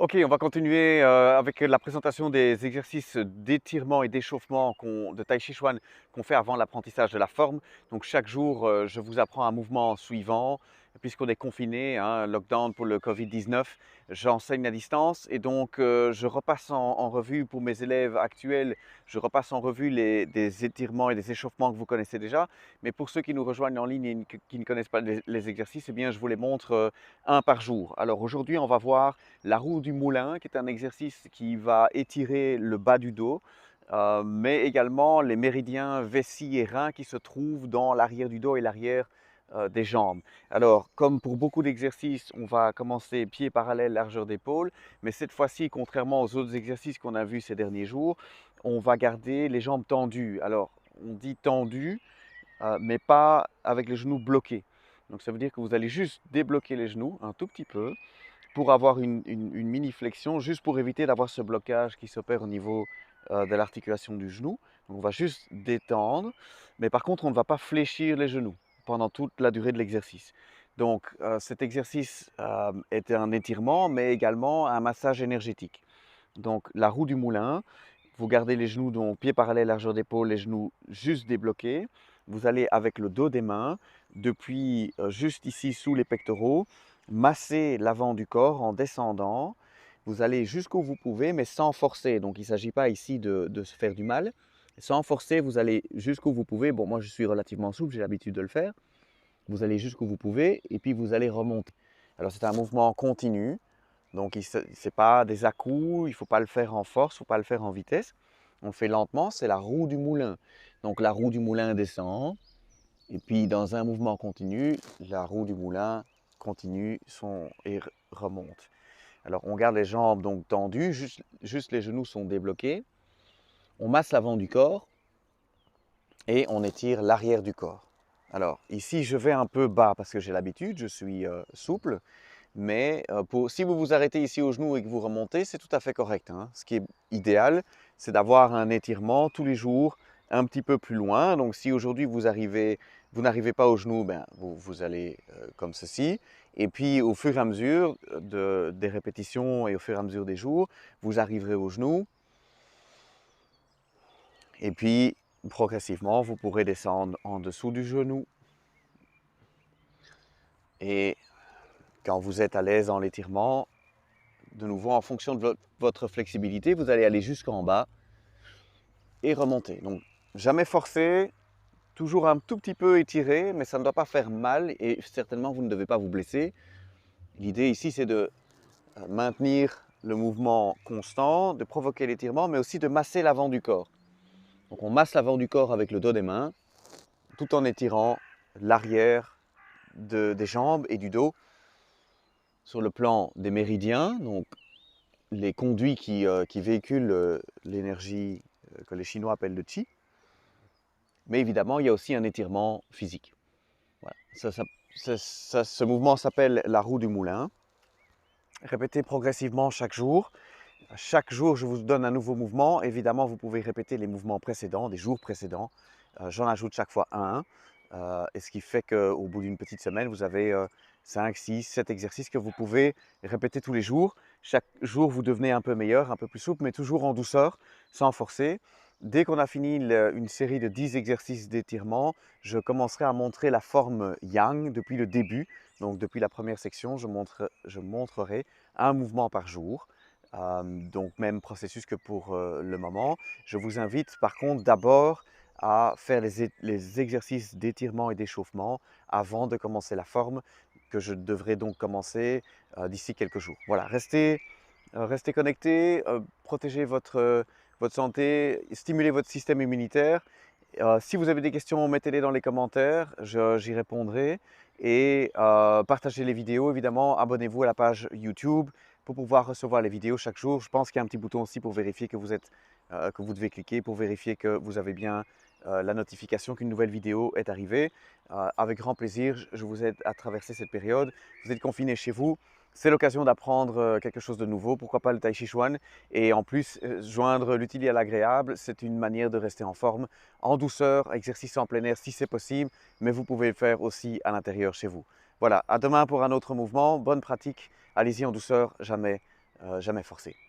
Ok, on va continuer avec la présentation des exercices d'étirement et d'échauffement de Tai Chi Chuan qu'on fait avant l'apprentissage de la forme. Donc chaque jour, je vous apprends un mouvement suivant. Puisqu'on est confiné, hein, lockdown pour le Covid-19, j'enseigne à distance et donc je repasse en revue pour mes élèves actuels, je repasse en revue des étirements et des échauffements que vous connaissez déjà. Mais pour ceux qui nous rejoignent en ligne et qui ne connaissent pas les exercices, eh bien, je vous les montre un par jour. Alors aujourd'hui, on va voir la roue du moulin, qui est un exercice qui va étirer le bas du dos, mais également les méridiens vessie et rein qui se trouvent dans l'arrière du dos et l'arrière des jambes. Alors, comme pour beaucoup d'exercices, on va commencer pieds parallèles, largeur d'épaule, mais cette fois-ci, contrairement aux autres exercices qu'on a vus ces derniers jours, on va garder les jambes tendues. Alors, on dit tendues, mais pas avec les genoux bloqués. Donc, ça veut dire que vous allez juste débloquer les genoux un tout petit peu, pour avoir une mini flexion, juste pour éviter d'avoir ce blocage qui s'opère au niveau de l'articulation du genou. Donc on va juste détendre, mais par contre on ne va pas fléchir les genoux pendant toute la durée de l'exercice. Donc cet exercice est un étirement, mais également un massage énergétique. Donc la roue du moulin, vous gardez les genoux, donc pieds parallèles, largeur d'épaule, les genoux juste débloqués. Vous allez avec le dos des mains, depuis juste ici sous les pectoraux, masser l'avant du corps en descendant. Vous allez jusqu'où vous pouvez, mais sans forcer. Donc il ne s'agit pas ici de se faire du mal. Sans forcer, vous allez jusqu'où vous pouvez. Bon, moi je suis relativement souple, j'ai l'habitude de le faire. Vous allez jusqu'où vous pouvez et puis vous allez remonter. Alors c'est un mouvement continu. Donc, ce n'est pas des à-coups, il ne faut pas le faire en force, il ne faut pas le faire en vitesse. On le fait lentement, c'est la roue du moulin. Donc, la roue du moulin descend, et puis dans un mouvement continu, la roue du moulin continue et remonte. Alors, on garde les jambes donc tendues, juste les genoux sont débloqués. On masse l'avant du corps et on étire l'arrière du corps. Alors, ici, je vais un peu bas parce que j'ai l'habitude, je suis souple. Mais si vous vous arrêtez ici au genou et que vous remontez, c'est tout à fait correct, hein. Ce qui est idéal, c'est d'avoir un étirement tous les jours un petit peu plus loin. Donc si aujourd'hui vous n'arrivez pas au genou, ben, vous allez comme ceci. Et puis au fur et à mesure des répétitions et au fur et à mesure des jours, vous arriverez au genou. Et puis progressivement, vous pourrez descendre en dessous du genou. Et quand vous êtes à l'aise dans l'étirement, de nouveau, en fonction de votre flexibilité, vous allez aller jusqu'en bas et remonter. Donc, jamais forcer, toujours un tout petit peu étiré, mais ça ne doit pas faire mal et certainement vous ne devez pas vous blesser. L'idée ici, c'est de maintenir le mouvement constant, de provoquer l'étirement, mais aussi de masser l'avant du corps. Donc, on masse l'avant du corps avec le dos des mains, tout en étirant l'arrière des jambes et du dos sur le plan des méridiens, donc les conduits qui véhiculent l'énergie que les Chinois appellent le qi. Mais évidemment, il y a aussi un étirement physique. Voilà. Ce mouvement s'appelle la roue du moulin. Répétez progressivement chaque jour. Chaque jour, je vous donne un nouveau mouvement. Évidemment, vous pouvez répéter les mouvements précédents, des jours précédents. J'en ajoute chaque fois un. Et ce qui fait qu'au bout d'une petite semaine, vous avez 5, 6, 7 exercices que vous pouvez répéter tous les jours. Chaque jour, vous devenez un peu meilleur, un peu plus souple, mais toujours en douceur, sans forcer. Dès qu'on a fini une série de 10 exercices d'étirement, je commencerai à montrer la forme Yang depuis le début. Donc depuis la première section, je montrerai un mouvement par jour. Donc même processus que pour le moment. Je vous invite par contre d'abord à faire les exercices d'étirement et d'échauffement avant de commencer la forme que je devrais donc commencer d'ici quelques jours. Voilà, restez connectés, protégez votre santé, stimulez votre système immunitaire. Si vous avez des questions, mettez-les dans les commentaires, j'y répondrai. Et partagez les vidéos, évidemment, abonnez-vous à la page YouTube pour pouvoir recevoir les vidéos chaque jour. Je pense qu'il y a un petit bouton aussi pour vérifier que vous devez cliquer pour vérifier que vous avez bien la notification qu'une nouvelle vidéo est arrivée. Avec grand plaisir, je vous aide à traverser cette période. Vous êtes confinés chez vous, c'est l'occasion d'apprendre quelque chose de nouveau, pourquoi pas le Tai Chi Chuan. Et en plus, joindre l'utile à l'agréable, c'est une manière de rester en forme, en douceur, exercice en plein air si c'est possible, mais vous pouvez le faire aussi à l'intérieur chez vous. Voilà, à demain pour un autre mouvement, bonne pratique, allez-y en douceur, jamais jamais forcer.